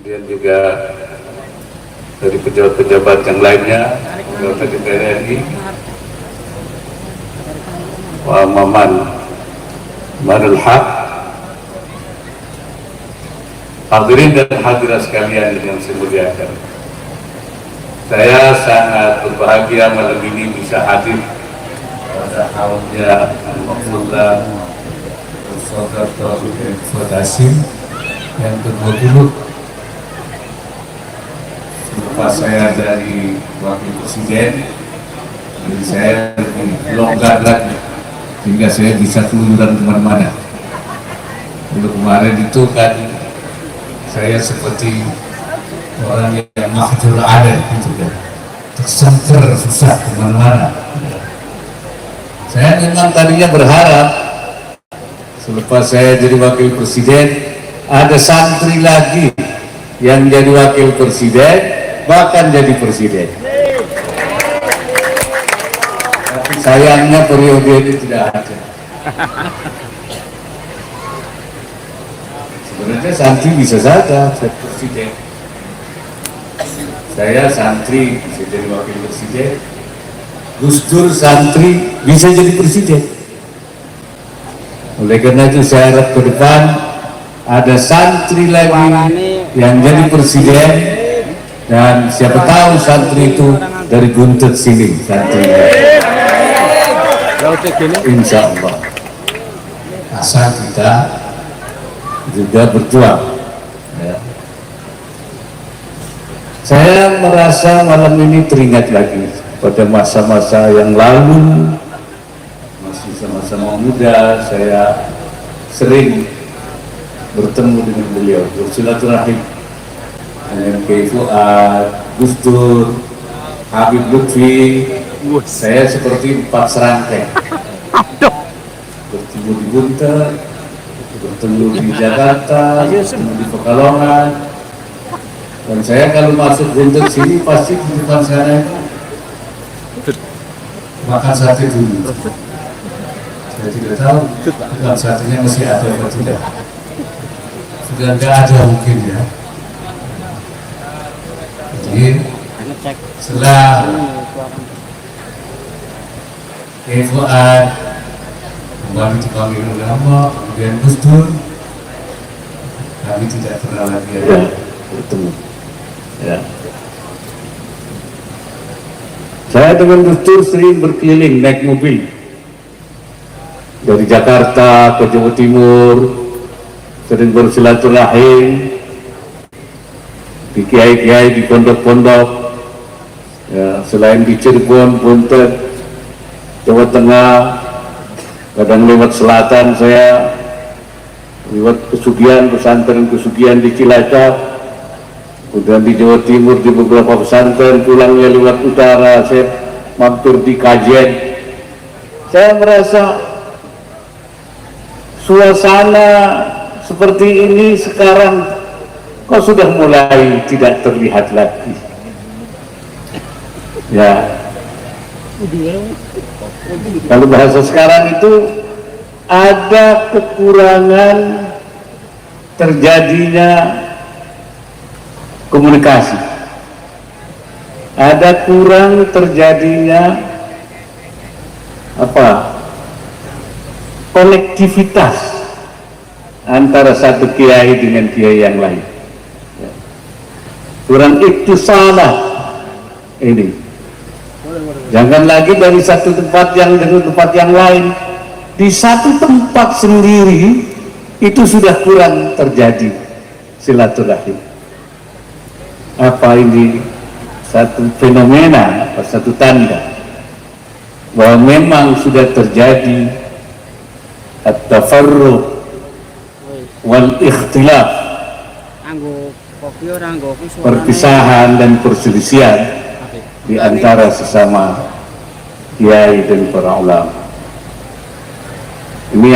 kemudian juga dari pejabat-pejabat yang lainnya, anggota DPR RI, Pak Maman Manul Haq, hadirin dan hadirat sekalian yang saya muliakan. Saya sangat berbahagia malam ini bisa hadir pada haulnya Al-Maqsudah Saudara Taufik Hasim yang ke-20. Selepas saya dari Wakil Presiden, jadi saya lebih longgar lagi sehingga saya bisa keluyuran kemana-mana. Untuk kemarin itu kan saya seperti orang yang mahjur ada gitu kan, tersangkar susah kemana-mana. Saya memang tadinya berharap selepas saya jadi Wakil Presiden ada santri lagi yang jadi Wakil Presiden bahkan jadi Presiden. Tapi sayangnya periode ini tidak ada. Sebenarnya santri bisa saja jadi Presiden. Saya santri bisa jadi Wakil Presiden, Gus Dur santri bisa jadi Presiden. Oleh karena itu saya harap ke depan ada santri lagi yang jadi Presiden, dan siapa tahu santri itu dari buntut sini santri. Insya Allah. Asal kita juga berjuang. Ya. Saya merasa malam ini teringat lagi pada masa-masa yang lalu, masih sama-sama muda, saya sering bertemu dengan beliau, bersilaturahim dengan Kiai Fuad, Gus Dur, Habib Lutfi. Saya seperti 4 serangkai, bertemu di Bunter, bertemu di Jakarta, bertemu di Pekalongan. Dan saya kalau masuk Bunter sini pasti di depan sana itu makan sate dulu. Saya tidak tahu makan satenya masih ada atau tidak. Sudah tidak ada mungkin ya. Jadi setelah Fuad kembali dipanggil ulama, kemudian Gus Dur, kami tidak pernah lagi ada bertemu. Ya. Saya dengan Gus Dur sering berkeliling naik mobil dari Jakarta ke Jawa Timur, sering bersilaturahim di kiai-kiai di pondok-pondok, ya, selain di Cirebon, Buntet, Jawa Tengah, kadang lewat selatan saya lewat Pesugihan, pesantren Pesugihan di Cilacap, kemudian di Jawa Timur di beberapa pesantren, pulangnya lewat utara saya mampir di Kajen. Saya merasa suasana seperti ini sekarang kok sudah mulai tidak terlihat lagi. Ya, kalau bahasa sekarang itu ada kekurangan terjadinya komunikasi, ada kurang terjadinya konektivitas antara satu kiai dengan kiai yang lain. Kurang ittisalah ini. Jangan lagi dari satu tempat yang dengan tempat yang lain, di satu tempat sendiri itu sudah kurang terjadi silaturahim. Apa ini satu fenomena, satu tanda bahwa memang sudah terjadi at-tafarruq wal ikhtilaf, perpisahan dan perselisihan di antara sesama kiai dan para ulama. Ini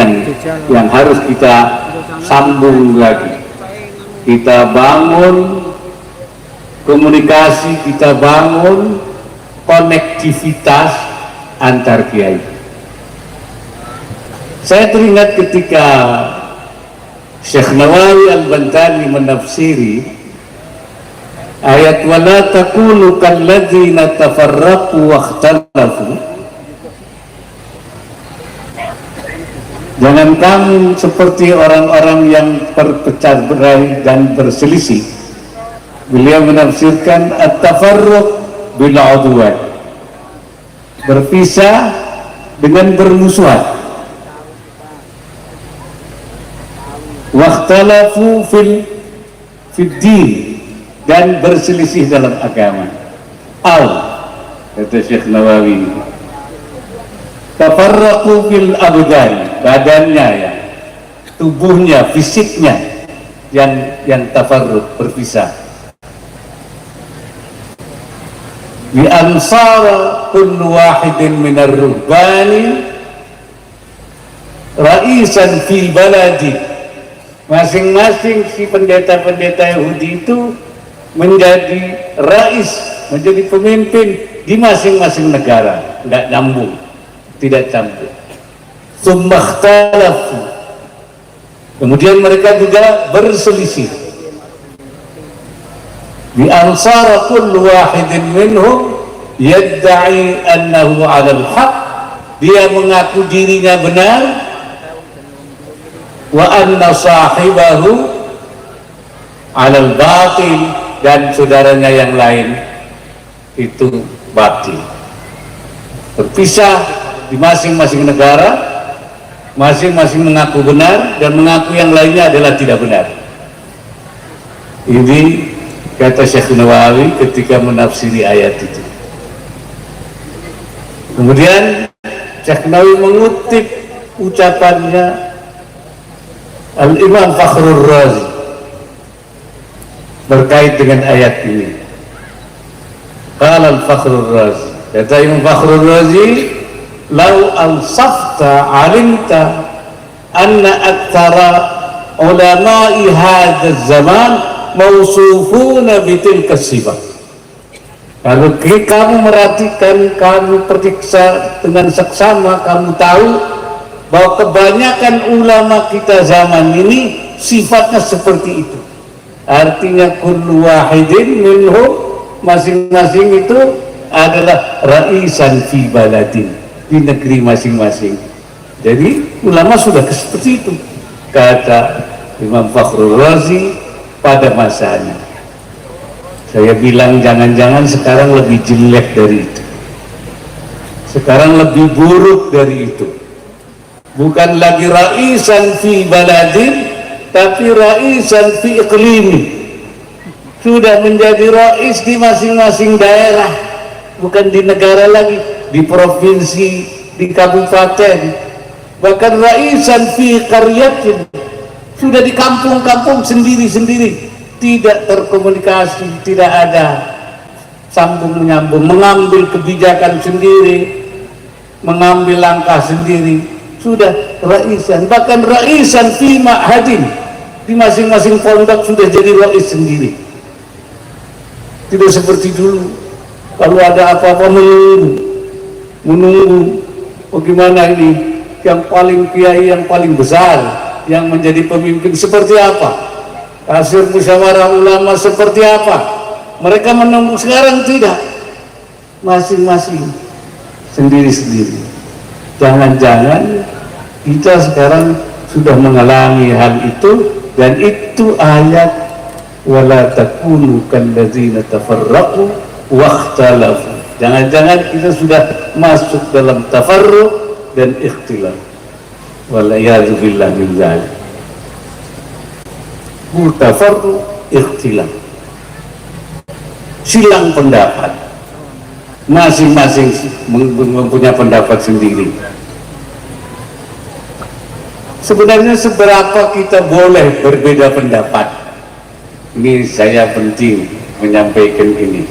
yang harus kita sambung lagi. Kita bangun komunikasi, kita bangun konektivitas antar kiai. Saya teringat ketika Syekh Nawawi Al-Bantani menafsiri ayat wala takunu kalladzina tafarraqu wakhtalafu, jangan kamu seperti orang-orang yang berpecah berai dan berselisih. Beliau menafsirkan at-tafarruq bil udwan, berpisah dengan bermusuhan. Wakhtalafu fil din, dan berselisih dalam agama. Kata Syekh Nawawi, tafarraqu fil abdan, badannya ya, tubuhnya, fisiknya yang tafarruq, berpisah. Bi ansara kullu wahidin minar ruhbani ra'isan fi baladi, masing-masing si pendeta-pendeta Yahudi itu menjadi rais, menjadi pemimpin di masing-masing negara. Tidak nyambung, tidak campur. Tsummakhtalafu, kemudian mereka juga berselisih. Bi ansara kullu wahidin minhum yadda'i annahu 'alal haq, dia mengaku dirinya benar, wa anna sahibahu 'alal batil, dan saudaranya yang lain itu batil. Berpisah di masing-masing negara, masing-masing mengaku benar dan mengaku yang lainnya adalah tidak benar. Ini kata Syekh Nawawi ketika menafsiri ayat itu. Kemudian Syekh Nawawi mengutip ucapannya Al-Imam Fakhrur Razi berkait dengan ayat ini. Qala Al-Fakhrur Razi, kata Imam Fakhrur Razi, "Lau al-safta alimta anna aktsara ulama'i hadzal zaman mausufuna bitilka sifat." Kalau kamu merhatikan, kamu periksa dengan seksama, kamu tahu bahwa kebanyakan ulama kita zaman ini sifatnya seperti itu. Artinya kullu wahidin minhum, masing-masing itu adalah raisan fi baladin, di negeri masing-masing. Jadi ulama sudah seperti itu, kata Imam Fakhrul Razi pada masanya. Saya bilang jangan-jangan sekarang lebih jelek dari itu, sekarang lebih buruk dari itu. Bukan lagi raisan fi baladin, tapi raisan fi iqlimi, sudah menjadi rais di masing-masing daerah, bukan di negara lagi, di provinsi, di kabupaten, bahkan raisan fi qaryatin, sudah di kampung-kampung sendiri-sendiri, tidak terkomunikasi, tidak ada sambung menyambung, mengambil kebijakan sendiri, mengambil langkah sendiri, sudah raisan, bahkan raisan fi ma'hadin, di masing-masing pondok sudah jadi rais sendiri. Tidak seperti dulu, kalau ada apa-apa menunggu bagaimana ini yang paling kiai, yang paling besar, yang menjadi pemimpin seperti apa, hasil musyawarah ulama seperti apa, mereka menunggu. Sekarang tidak, masing-masing sendiri-sendiri. Jangan-jangan kita sekarang sudah mengalami hal itu, dan itu ayat wala takunu kalladzina tafarraqu wakhtalafu. Jangan-jangan kita sudah masuk dalam tafarruq dan ikhtilaf. Walayadu billah min dzalik. Tafarruq ikhtilaf, silang pendapat, masing-masing mempunyai pendapat sendiri. Sebenarnya seberapa kita boleh berbeda pendapat? Ini saya penting menyampaikan ini.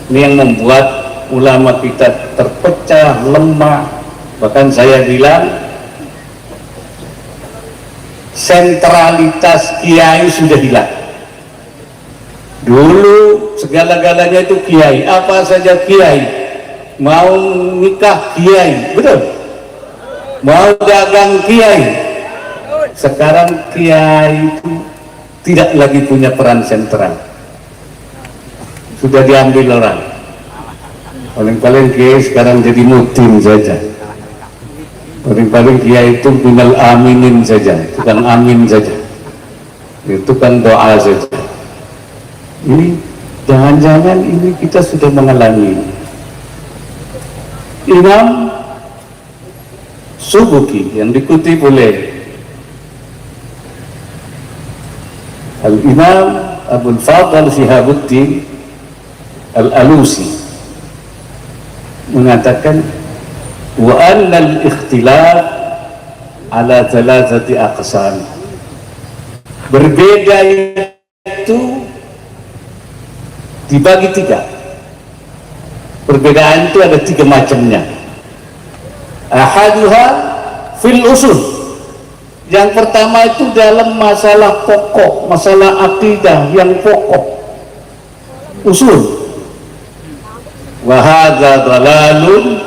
Ini yang membuat ulama kita terpecah, lemah. Bahkan saya bilang sentralitas kiai sudah hilang. Dulu segala-galanya itu kiai, apa saja kiai, mau nikah kiai, betul, mau dagang kiai. Sekarang kiai itu tidak lagi punya peran sentral. sudah diambil orang. Paling-paling kiai sekarang jadi mutim saja. Paling-paling kiai itu tinggal aminin saja, tukang amin saja, tukang doa saja. Ini jangan-jangan ini kita sudah mengalami. Imam Subuki yang dikutip oleh Al-Imam Abul Fadl Shihabuddin Al-Alusi mengatakan wa anna al-ikhtilaf ala thalathati aqsam. Berbeda itu dibagi tiga. Perbedaan itu ada tiga macamnya. Ahaduha fil usul. Yang pertama itu dalam masalah pokok, masalah akidah yang pokok, usul. Wa hadza dalalun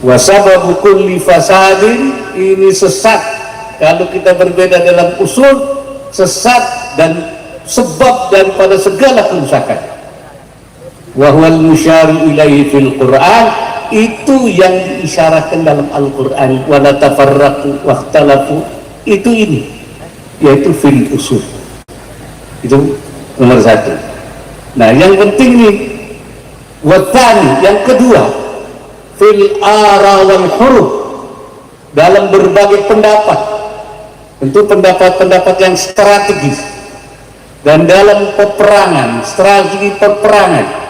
wa sababu kulli fasadin, ini sesat. Kalau kita berbeda dalam usul, sesat dan sebab daripada segala kerusakan. Wa huwal musyaru ilaihi fil Qur'an, itu yang diisyaratkan dalam Al-Quran. Wala tafarraqu wakhtalafu, itu ini, yaitu fil usul. Itu nomor satu. Nah, yang penting nih, watani, yang kedua, fil ara wal huruf, dalam berbagai pendapat, tentu pendapat-pendapat yang strategis, dan dalam peperangan, strategi peperangan.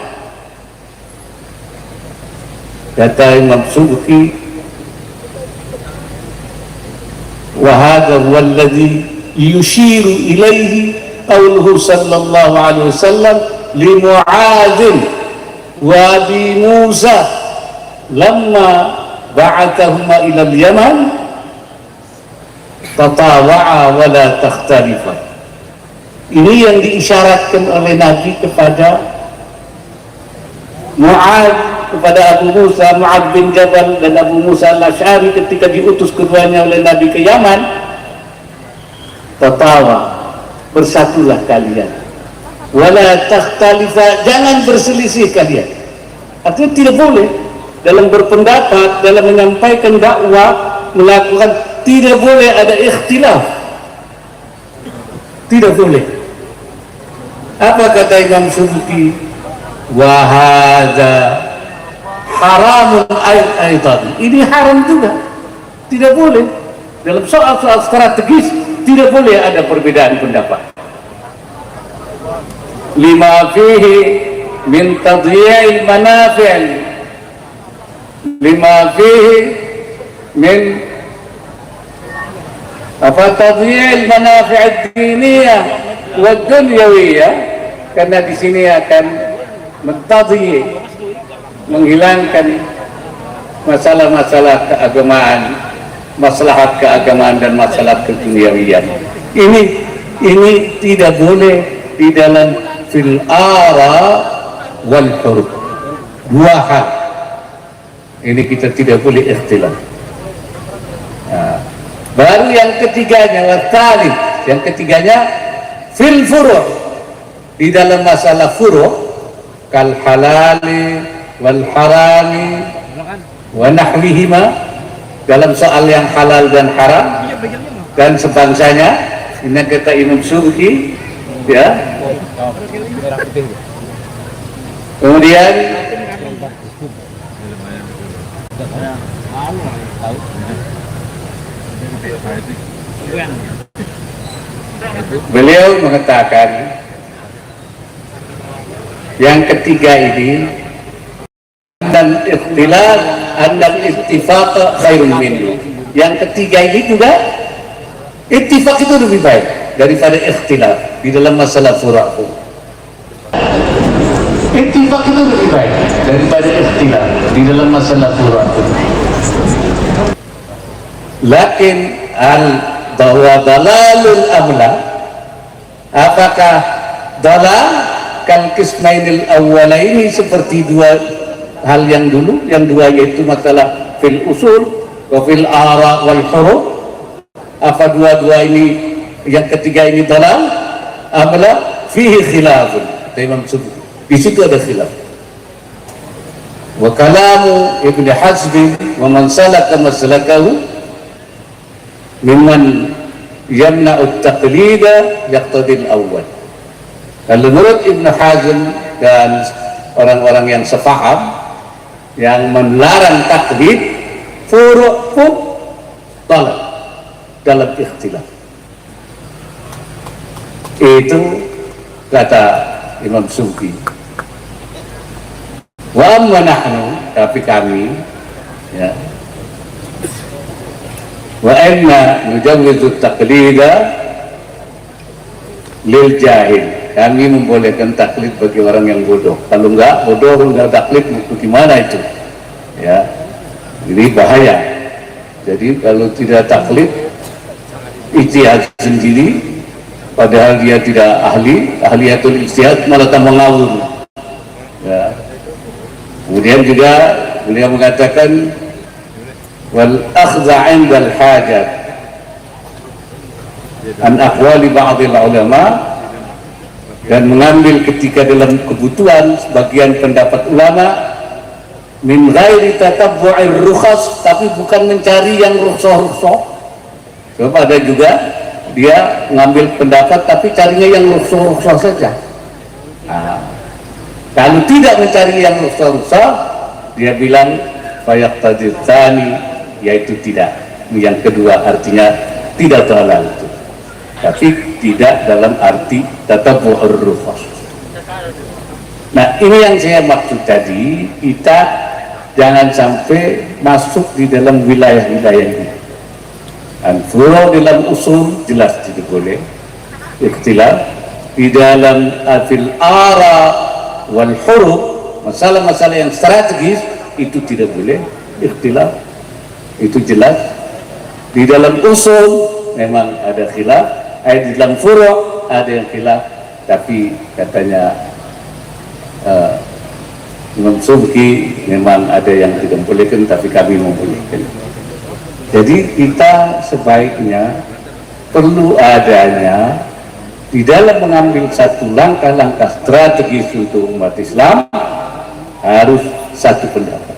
Kata Imam Subki, wa hadha huwa alladhi yushiru ilaihi qauluhu sallallahu alaihi wasallam li Mu'adz wa Abi Musa lamma ba'athahuma ila al-Yaman tatawa'a wa la takhtalifa. Ini yang diisyaratkan oleh Nabi kepada Mu'adz, kepada Abu Musa, Mu'adz bin Jabal dan Abu Musa al-Asy'ari ketika diutus keduanya oleh Nabi ke Yaman. Tatawa, bersatulah kalian, wala takhtalifa, jangan berselisih kalian. Artinya tidak boleh dalam berpendapat, dalam menyampaikan dakwah, melakukan, tidak boleh ada ikhtilaf, tidak boleh. Apa kata Imam Subki? Wa hadza haramun aidan, ini haram juga, tidak boleh dalam soal-soal strategis, tidak boleh ada perbedaan pendapat. Lima fihi min tadyi'il manafi', lima fihi min tadyi'il manafi' ad-diniyah wa ad-dunyawiyah, karena di sini akan mentadyi', menghilangkan masalah-masalah keagamaan, maslahat keagamaan dan masalah keduniawian. Ini tidak boleh di dalam fil ara wal huruf. Dua hal ini kita tidak boleh ikhtilaf. Nah, baru yang ketiganya, wasalih, yang ketiganya fil furu', di dalam masalah furu', kal halali wal harami wa nahwihima, dalam soal yang halal dan haram dan sebangsanya. Ini kata Imam Subki, ya. Kemudian beliau mengatakan yang ketiga ini, dan ikhtilaf dan ittifaq khairun minhu. Yang ketiga ini juga, ittifaq itu lebih baik daripada ikhtilaf di dalam masalah furu'. Ittifaq itu lebih baik daripada ikhtilaf di dalam masalah furu'. Lakin bahwa dalalul amla, apakah dalal kal qismainil awwalaini, seperti dua hal yang dulu, yang dua, yaitu masalah fil usul wa fil ara wal huruf. Apa dua-dua ini, yang ketiga ini dalal amla fihi khilafun, Imam Subki. Di situ ada khilaf. Wa kalamu Ibn Hazm wa man salaka maslakahu mimman yamna'u at-taqlida yaqtadi al-awwal. Kalau menurut Ibn Hazm dan orang-orang yang sepaham yang melarang taklid, furu' pun talab dalam ikhtilaf. Itu kata Imam Subki. Wa amma nahnu, tapi kami, ya, wa inna nujawwizu taqlida lil jahil. Kami membolehkan taklid bagi orang yang bodoh. Kalau enggak bodoh, enggak taklid, gimana itu? Ya, ini bahaya. Jadi kalau tidak taklid, ijtihad sendiri, padahal dia tidak ahliyatul ijtihad, malah tambah ngawur. Ya. Kemudian juga beliau mengatakan wal akhdha 'inda al-hajat an aqwali ba'd al-ulama, dan mengambil ketika dalam kebutuhan sebagian pendapat ulama min ghairi tatabbu'ir rukhas, tapi bukan mencari yang rukhsah-rukhsah. Sebab ada juga dia mengambil pendapat tapi carinya yang rukhsah-rukhsah saja. Kalau tidak mencari yang rukhsah-rukhsah, dia bilang fayaqtadi tsani, yaitu tidak. Yang kedua artinya tidak halal itu. Tapi tidak dalam arti tatabbu'ur rukhas. Nah, ini yang saya maksud tadi, kita jangan sampai masuk di dalam wilayah-wilayah ini. Al-furu' dalam usul jelas tidak boleh ikhtilaf. Di dalam fil ara wal huruf, masalah-masalah yang strategis itu tidak boleh ikhtilaf, itu jelas. Di dalam usul memang ada khilaf, di dalam furu' ada yang khilaf, tapi katanya Imam Subki memang ada yang tidak bolehkan, tapi kami membolehkan. Jadi kita sebaiknya perlu adanya di dalam mengambil satu langkah-langkah strategis untuk umat Islam, harus satu pendapat,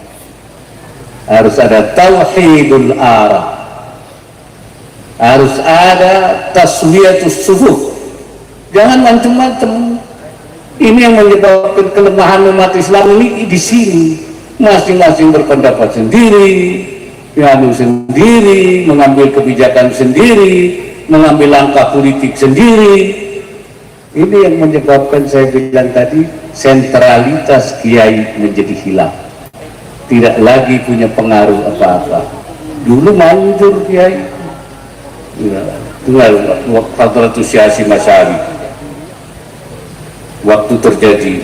harus ada tauhidul ara, harus ada taswiyatus sufuh. Jangan macam-macam. Ini yang menyebabkan kelemahan umat Islam ini di sini. Masing-masing berpendapat sendiri, ngadu sendiri, mengambil kebijakan sendiri, mengambil langkah politik sendiri. Ini yang menyebabkan saya bilang tadi, sentralitas kiai menjadi hilang, tidak lagi punya pengaruh apa-apa. Dulu manjur kiai, tinggal Hadratus Hasyim Asy'ari waktu terjadi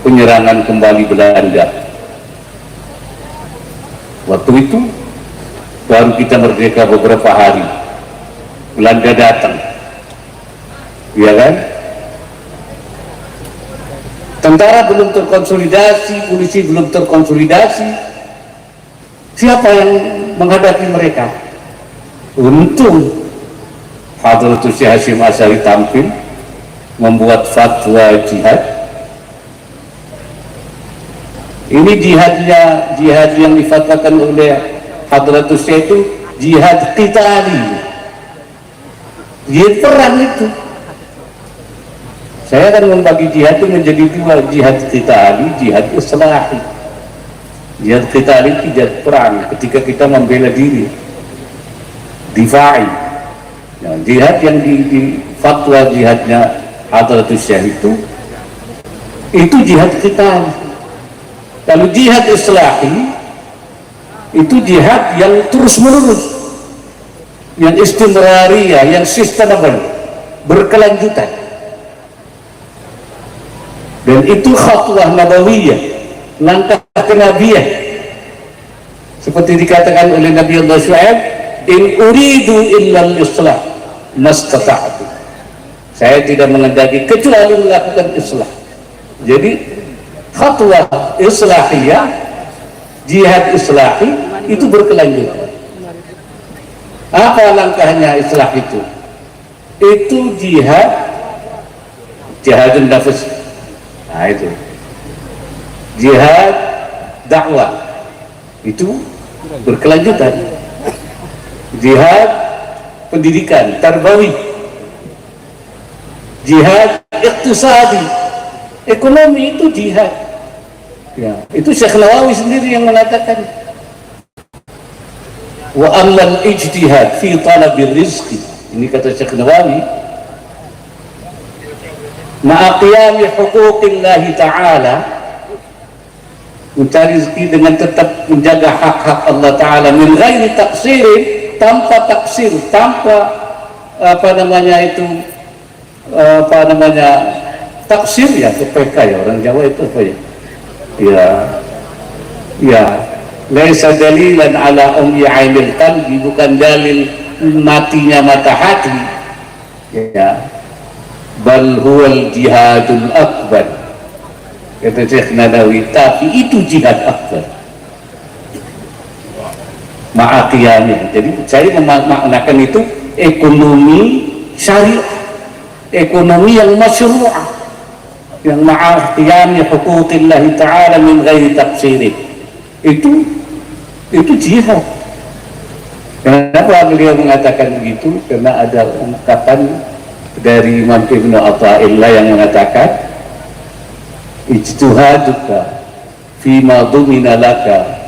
penyerangan kembali Belanda. Waktu itu baru kita merdeka beberapa hari, Belanda datang, ya kan? Tentara belum terkonsolidasi, polisi belum terkonsolidasi. Siapa yang menghadapi mereka? Untung Hadratus Hasyim Asy'ari tampil membuat fatwa jihad. Ini jihad yang difatwakan oleh Hadratus itu jihad qitali, jihad perang itu. Saya akan membagi jihad itu menjadi dua, jihad qitali, jihad islahi. Jihad qitali itu jihad perang, ketika kita membela diri, difai. Nah, jihad yang di fatwa jihadnya Hadratus itu jihad qitali. Kalau jihad islahi itu jihad yang terus menerus, yang istimrariyah, yang sustainable, berkelanjutan. Dan itu khatwah nabawiyah, langkah kenabian. Seperti dikatakan oleh Nabi Allah Shu'aib, in uridu illa al-islah mastata'tu. Saya tidak mengendaki kecuali melakukan islah. Jadi khatwah islahiyah, jihad islahi itu berkelanjutan. Apa langkahnya islah itu? Itu jihadun nafs, Nah, itu jihad dakwah itu berkelanjutan, jihad pendidikan tarbawi, jihad iktisadi ekonomi itu jihad. Ya, itu Syekh Nawawi sendiri yang mengatakan wa ammal ijtihad fi talabir rizqi. Ini kata Syekh Nawawi, ma'a qiyami huquqillahi ta'ala, mencari rezeki dengan tetap menjaga hak-hak Allah Ta'ala min ghairi taksirin, tanpa taksir, tanpa taksir ya, ke PK ya, orang Jawa itu apa ya, laisa dalilan ala ainil qalbi, bukan dalil matinya mata hati ya, bal huwal jihadul akbar, kata Syekh Nadawi, tapi itu jihad akbar ma'aqiyamnya. Jadi saya memaknakan itu ekonomi syariah, ekonomi yang masyru'ah, yang ma'aqiyamnya huquqillahi ta'ala min ghairi taqsirin, itu jihad. Kenapa beliau mengatakan begitu? Karena ada ungkapan dari Imam Ibnu Athaillah yang mengatakan ijtihaduka fima dumina laka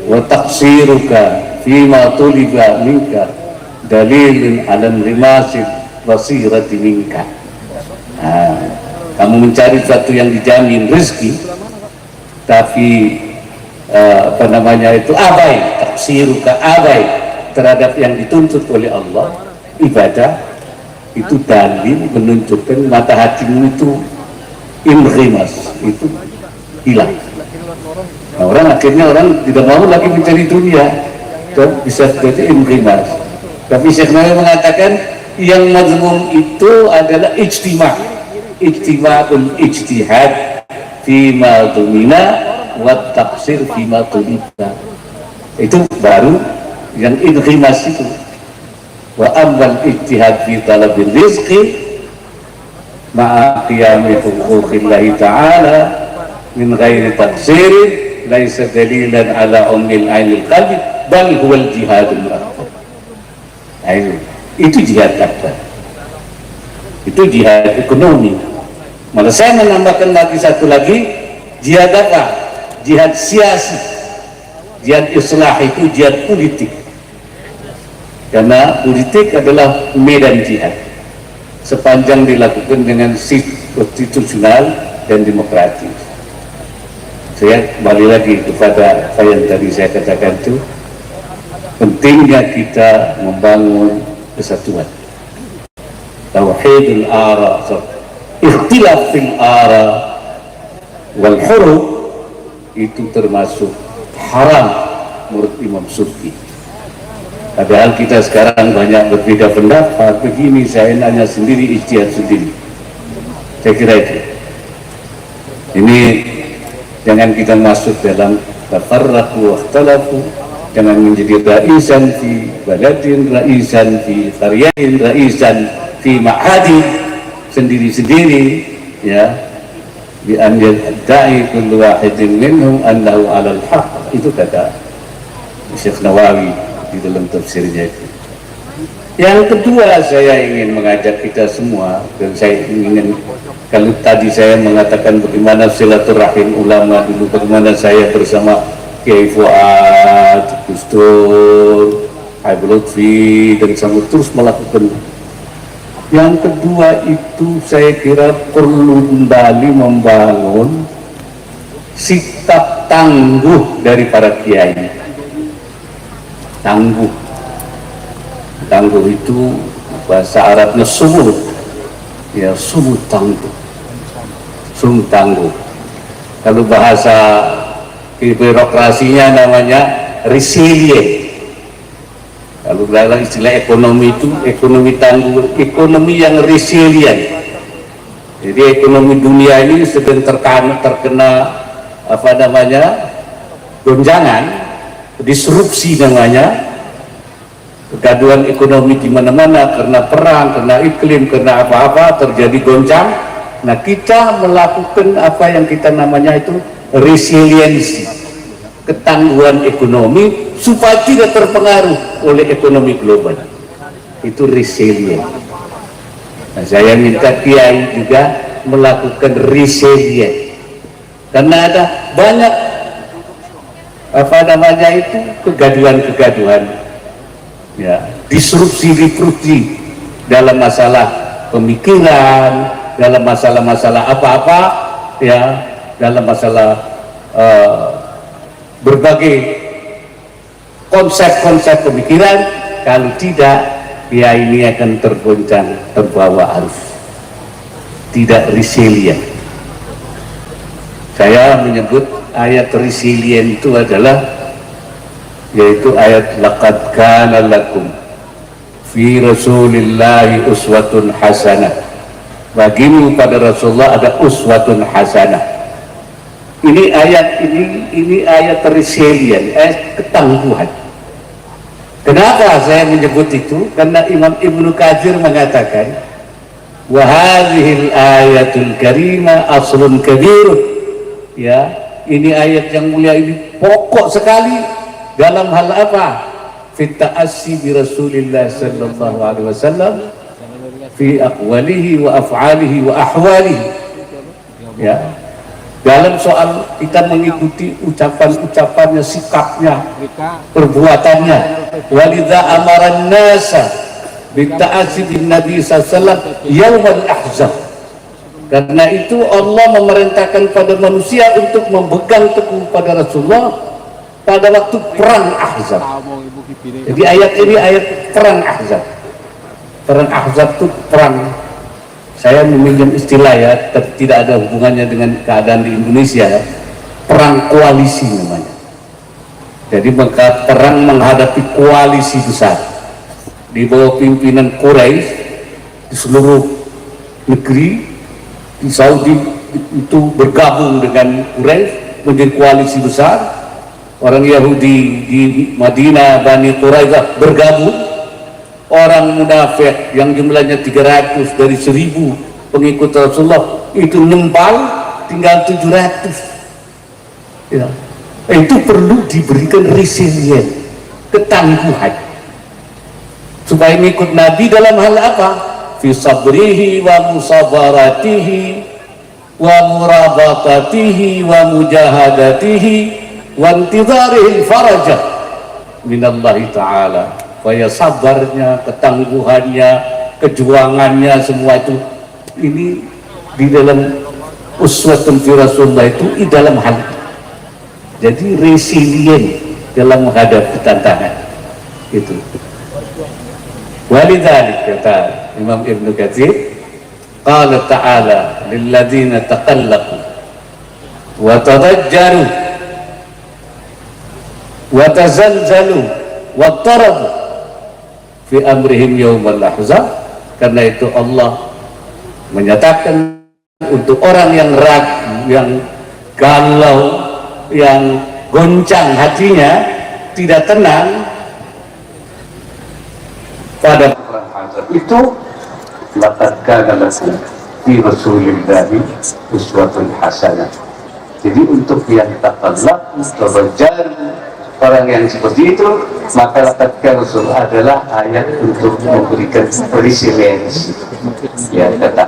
wa taqsiruka fima tuliba minka dalilun ala rimasil basirati minka. Kamu mencari sesuatu yang dijamin rezeki, tapi abai, taksiruka abai terhadap yang dituntut oleh Allah, ibadah, itu dalil menunjukkan mata hatimu itu imrimas, itu hilang. Nah, akhirnya orang tidak mau lagi mencari dunia, dan bisa jadi imrimas. Tapi Syekh Nawawi mengatakan yang mazmum itu adalah ijtima'ul ijtihad fima dumina wa taqsir fima tuliba. Itu baru yang inrimas itu. Wa ammal ijtihad fi talabil rizqi ma'a qiyami huquqillahi ta'ala min ghairi taqsirin laisa dalilan ala ainil qalbi bal huwal jihadul akbar. Itu jihad akbar, itu jihad ekonomi. Malah saya menambahkan lagi satu lagi, jihad apa? Jihad siasi, jihad islah, itu jihad politik. Karena politik adalah medan jihad sepanjang dilakukan dengan konstitusional dan demokratis. Saya kembali lagi kepada apa yang tadi saya katakan, itu pentingnya kita membangun kesatuan, tauhidul ara, ikhtilaf fil ara wal huruf, itu termasuk haram menurut Imam Subki. Padahal kita sekarang banyak berbeda pendapat, begini saya nanya sendiri, ijtihad sendiri. Saya kira itu. Ini jangan kita masuk dalam tafarraqu wa ikhtalafu, jangan menjadi raisan fi baladin, raisan fi qaryatin, raisan fi ma'adin, sendiri-sendiri ya, bi an yadda'i kullu wahidin minhum annahu 'alal haqq. Itu kata Syekh Nawawi di dalam tafsirnya itu. Yang kedua, saya ingin mengajak kita semua, dan saya ingin, kalau tadi saya mengatakan bagaimana silaturahim ulama dulu, bagaimana saya bersama Kiai Fuad, Gus Dur, Habib Lutfi, dan sanggup terus melakukan. Yang kedua itu saya kira perlu kembali membangun sikap tangguh dari para kiai. Tangguh itu bahasa Arabnya sumut, ya, sumut tangguh, sumut tangguh. Kalau bahasa birokrasinya namanya resilient. Kalau dalam istilah ekonomi itu ekonomi tangguh, ekonomi yang resilient. Jadi ekonomi dunia ini sedang terkena gonjangan, disrupsi namanya, kegaduhan ekonomi di mana-mana karena perang, karena iklim, karena apa-apa terjadi goncang. Nah, kita melakukan apa yang kita namanya itu resiliensi, ketangguhan ekonomi supaya tidak terpengaruh oleh ekonomi global. Itu resilient. Nah, saya minta kiai juga melakukan resilient, karena ada banyak apa namanya itu kegaduhan, ya, disrupsi dalam masalah pemikiran, dalam masalah apa-apa, ya, dalam masalah berbagai konsep-konsep pemikiran. Kalau tidak, ya ini akan tergoncang, terbawa arus, tidak resilient. Saya menyebut ayat resilient itu adalah yaitu ayat laqad kana lakum fi rasulillahi uswatun hasanah. Bagimu pada Rasulullah ada uswatun hasanah. Ini ayat resilient, ayat ketangguhan. Kenapa saya menyebut itu? Karena Imam Ibnu Katsir mengatakan wa hadhil ayatul karimah aslun kabir. Ya, ini ayat yang mulia ini pokok sekali dalam hal apa? Fi ta'assi bi Rasulillah sallallahu alaihi wasallam fi aqwalihi wa af'alihi wa ahwalihi. Ya. Dalam soal kita mengikuti ucapan-ucapannya, sikapnya, perbuatannya. Walidha amaran nasa bitta'asi bin Nabi sallallahu yaumal ahzab. Karena itu Allah memerintahkan pada manusia untuk memegang teguh pada Rasulullah pada waktu perang Ahzab. Jadi ayat ini ayat perang Ahzab. Perang Ahzab itu perang, saya meminjam istilah ya, tidak ada hubungannya dengan keadaan di Indonesia ya. Perang koalisi namanya. Jadi perang menghadapi koalisi besar di bawah pimpinan Quraisy di seluruh negeri. Di Saudi itu bergabung dengan Quraisy menjadi koalisi besar. Orang Yahudi di Madinah, Bani Quraidah bergabung. Orang munafik yang jumlahnya 300 dari 1000 pengikut Rasulullah itu nyempal tinggal 700. Ya. Itu perlu diberikan resilient, ketangguhan, supaya mengikut Nabi dalam hal apa? Fi sabrihi wa musabaratihi wa murabatatihi wa mujahadatihi wa intidharihi farajah minallahi ta'ala. Supaya sabarnya, ketangguhannya, kejuangannya, semua itu ini di dalam uswatun fi Rasulullah itu di dalam hal. Jadi resilient dalam menghadapi tantangan itu. Walidzalik kata Imam Ibnu Katsir, qala ta'ala lilladzina taqallaqu wa tadajjaru wa tazalzalu wa tarabu fi amrihim yaumal ahzab. Karena itu Allah menyatakan untuk orang yang ragu, yang galau, yang goncang hatinya, tidak tenang pada perang Ahzab itu, laqad kana lakum fi rasulillahi uswatun hasanah. Jadi untuk yang taqallaq, tabajjar, orang yang seperti itu, maka laqad kana rasul adalah ayat untuk memberikan resiliensi, ya, kata.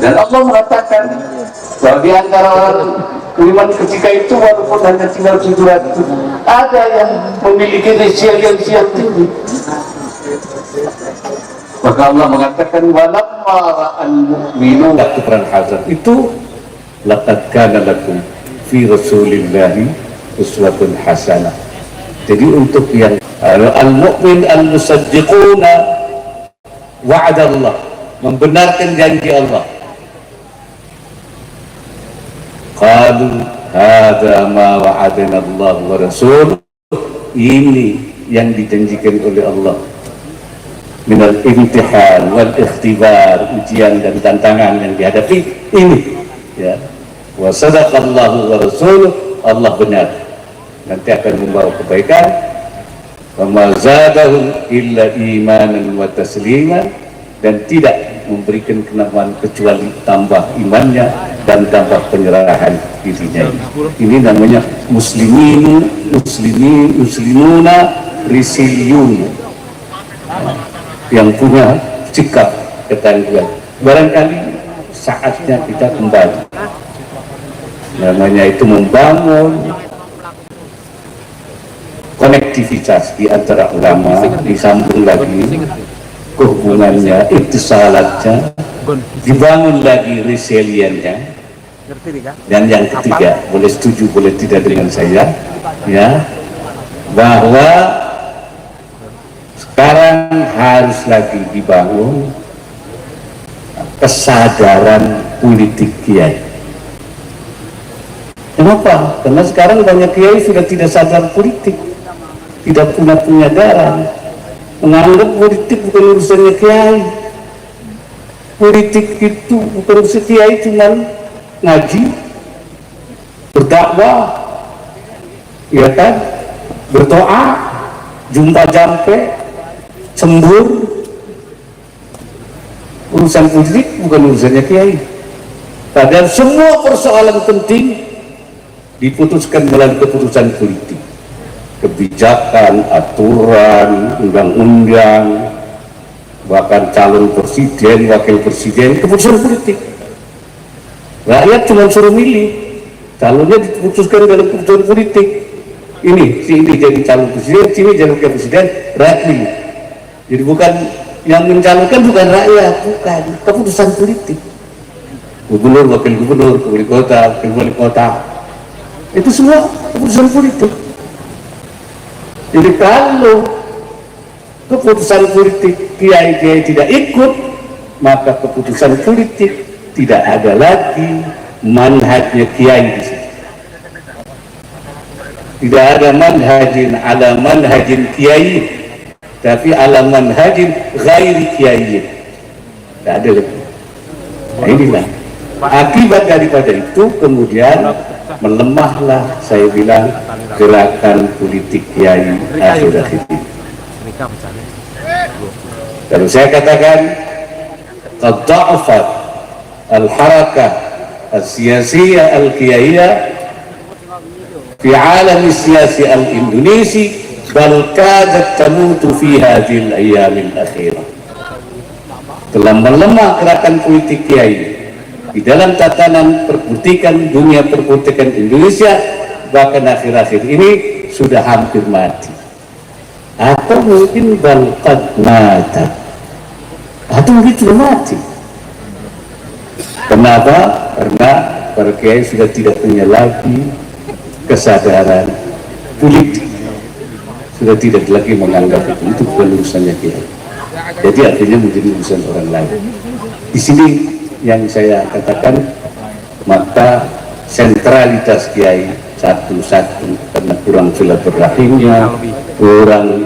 Dan Allah mengatakan bahwa di antara orang beriman ketika itu walaupun hanya tinggal 700, ada yang memiliki resiliensi yang tinggi. Maka Allah mengatakan walamma ra'al mu'minun, waktu perang Ahzab itu laqad kana lakum fi rasulillahi uswatun hasanah. Jadi untuk yang al-mu'min al-musaddiquna wa'adallah, membenarkan janji Allah. Qalu hadza ma wa'adana Allah wa rasul, ini yang dijanjikan oleh Allah minal imtihan wal ikhtibar, ujian dan tantangan yang dihadapi ini, ya. Wa sadaqallahu wa rasuluh, Allah benar, nanti akan membawa kebaikan. Wa ma zadahum illa imanan wa tasliman, dan tidak memberikan kenamaan kecuali tambah imannya dan tambah penyerahan dirinya. Ini namanya muslimuna risiliyun, yang punya sikap ketangguhan. Barangkali saatnya kita kembali, namanya itu membangun konektivitas di antara ulama, disambung lagi hubungannya, ittisalatnya, dibangun lagi resiliennya. Dan yang ketiga, boleh setuju boleh tidak dengan saya, ya, bahwa sekarang harus lagi dibangun kesadaran politik kiai. Kenapa? Karena sekarang banyak kiai sudah tidak sadar politik, tidak punya penyadaran, menganggap politik bukan urusannya kiai. Politik itu bukan urusan kiai, cuma ngaji, berdakwah, ya kan, berdoa, jumpa jampe, sembur. Urusan politik bukan urusannya kiai. Padahal semua persoalan penting diputuskan melalui keputusan politik, kebijakan, aturan, undang-undang, bahkan calon presiden, wakil presiden, keputusan politik. Rakyat cuma suruh milih, calonnya diputuskan dalam keputusan politik. Ini, si ini jadi calon presiden, sini jadi wakil presiden, rakyat milih. Jadi bukan yang mencalonkan, bukan rakyat, bukan, keputusan politik. Gubernur, wakil gubernur, wali kota, wakil wali kota, itu semua keputusan politik. Jadi kalau keputusan politik kiai-kiai tidak ikut, maka keputusan politik tidak ada lagi manhajnya kiai di situ. Tidak ada manhajin ala manhajin kiai, tapi ala manhajin ghairi kiai. Tidak ada lagi. Nah, inilah akibat daripada itu, kemudian melemahlah, saya bilang, gerakan politik kiai akhir-akhir ini. Kalau saya katakan qad dha'afat al-harakah al-siyasiyah al-kiyaiyah fi alam siyasi al-Indonesi, bal kadat tamutu fi hadhihi al-ayyam al-akhirah. Telah melemah gerakan politik kiai di dalam tatanan perpolitikan, dunia perpolitikan Indonesia, bahkan akhir-akhir ini sudah hampir mati, atau mungkin balqad mata, atau mungkin sudah mati. Kenapa? Karena para kiai sudah tidak punya lagi kesadaran politik, sudah tidak lagi menganggap itu bukan urusannya kiai, jadi akhirnya menjadi urusan orang lain. Di sini yang saya katakan, maka sentralitas kiai satu-satu, karena kurang silaturahimnya, kurang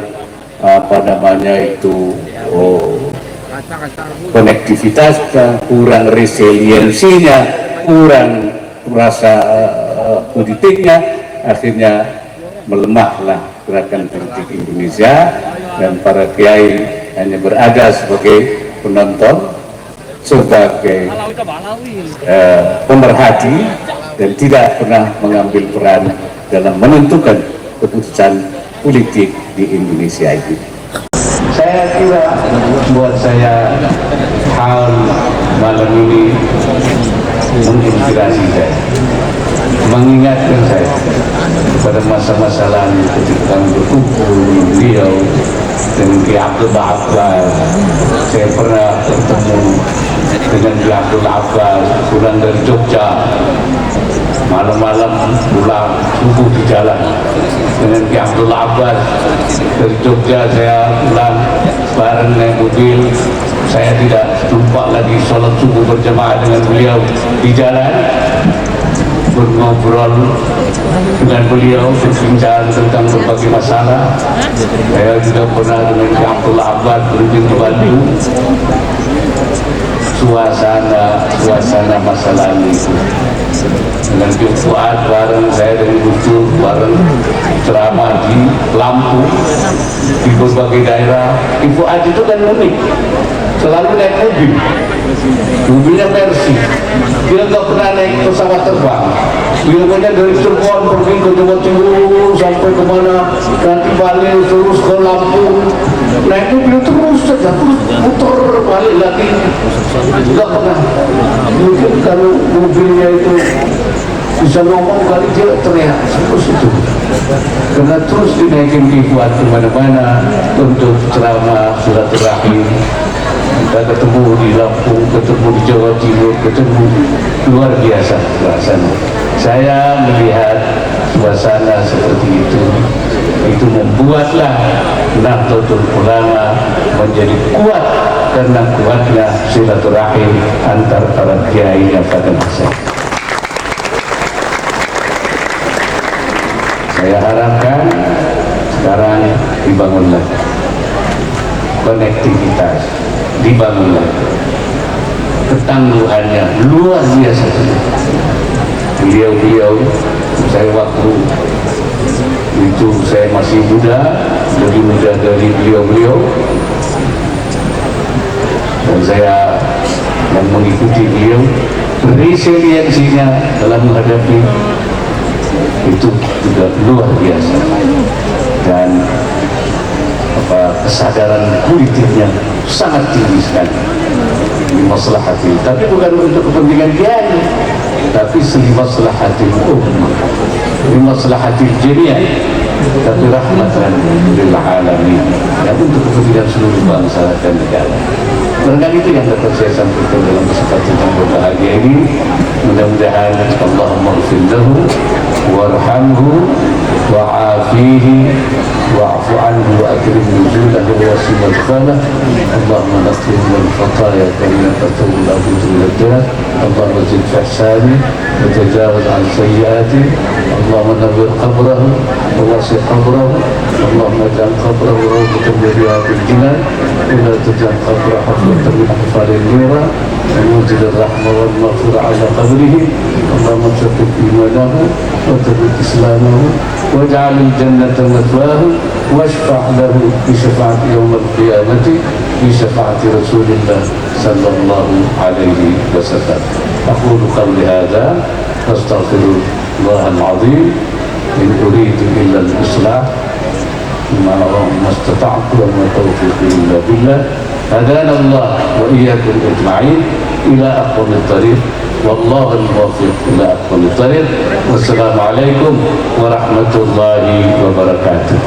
konektivitasnya, kurang resiliensinya, kurang rasa politiknya, akhirnya melemahlah gerakan politik Indonesia, dan para kiai hanya berada sebagai penonton, sebagai pemerhati, dan tidak pernah mengambil peran dalam menentukan keputusan politik di Indonesia ini. Saya kira buat saya hal malam ini menginspirasi saya, mengingatkan saya pada masa-masa lalu ketika berkumpul di beliau dengan Ki Abdul Abbas. Saya pernah bertemu dengan Ki Abdul Abbas pulang dari Jogja, malam-malam pulang subuh di jalan dengan Ki Abdul Abbas dari Jogja. Saya pulang bareng naik mobil, saya tidak lupa lagi sholat subuh berjamaah dengan beliau di jalan, berngobrol dengan beliau, berbincang tentang berbagai masalah. Saya juga pernah dengan Ki Abdul Abbas berunding di Bandung. Suasana masa lalu itu dengan Gus Fuad, bareng saya dengan Gus Dur, bareng ceramah di Lampung, di berbagai daerah. Gus Fuad itu kan unik, selalu naik mobil, mobilnya Mercy. Dia nggak pernah naik pesawat terbang. Dia punya dari Cirebon pergi ke Jawa Timur sampai kemana, nanti balik terus ke Lampung. Naik mobil terus saja, terus muter balik lagi. Nggak pernah. Mungkin kalau mobilnya itu bisa ngomong kali dia teriak terus itu. Karena terus dinaikin dibuat kemana-mana untuk ceramah silaturahim. Kita ketemu di Lampung, ketemu di Jawa Timur, ketemu luar biasa suasana. Saya melihat suasana seperti itu membuatlah Nahdlatul Ulama menjadi kuat karena kuatnya silaturahim antar para kiai yang pada masa. Saya harapkan sekarang dibangun lagi konektivitas, dibangun lagi ketangguhannya luar biasa. Beliau-beliau, saya waktu itu saya masih muda, lebih muda dari beliau-beliau, dan saya yang mengikuti beliau, resiliensinya dalam menghadapi itu juga luar biasa, dan kesadaran politiknya sangat tinggi sekali di maslahatil, tapi bukan untuk kepentingan kiai, tapi li maslahatil ummah, li maslahatil jami'ah, tapi rahmatan lil alamin, ya, untuk kepentingan seluruh bangsa dan negara. Barangkali itu yang dapat saya sampaikan dalam kesempatan yang berbahagia ini. Mudah-mudahan Allahumma ighfir lahu warhamhu wa'afihi wa'fu anhu wa akrim nuzulahu wa wasi madkhalah. Allahumma naqih min khataya kama taqul lahu zulatan. Allahumma zid fahsani wa tajawaz an sayyiati. Allahumma nawwir qabrahu wa wasi qabrahu. Allahumma ja'al qabrahu rawdatan min riyadil jinan wa la taj'al qabrahu hafratan min ahfaril nira. ومنزل الرحمة والمغفرة على قبره. اللهم ثبت إيمانه وثبت إسلامه واجعل الجنة مثواه واشفع له بشفاعة يوم القيامة بشفاعة رسول الله صلى الله عليه وسلم. أقول قولي هذا أستغفر الله العظيم إن أريد إلا الإصلاح ما استطعت وما توفيقي إلا بالله. هدانا الله وإياكم أجمعين إلى أقوم الطريق والله الموفق إلى أقوم الطريق. والسلام عليكم ورحمة الله وبركاته.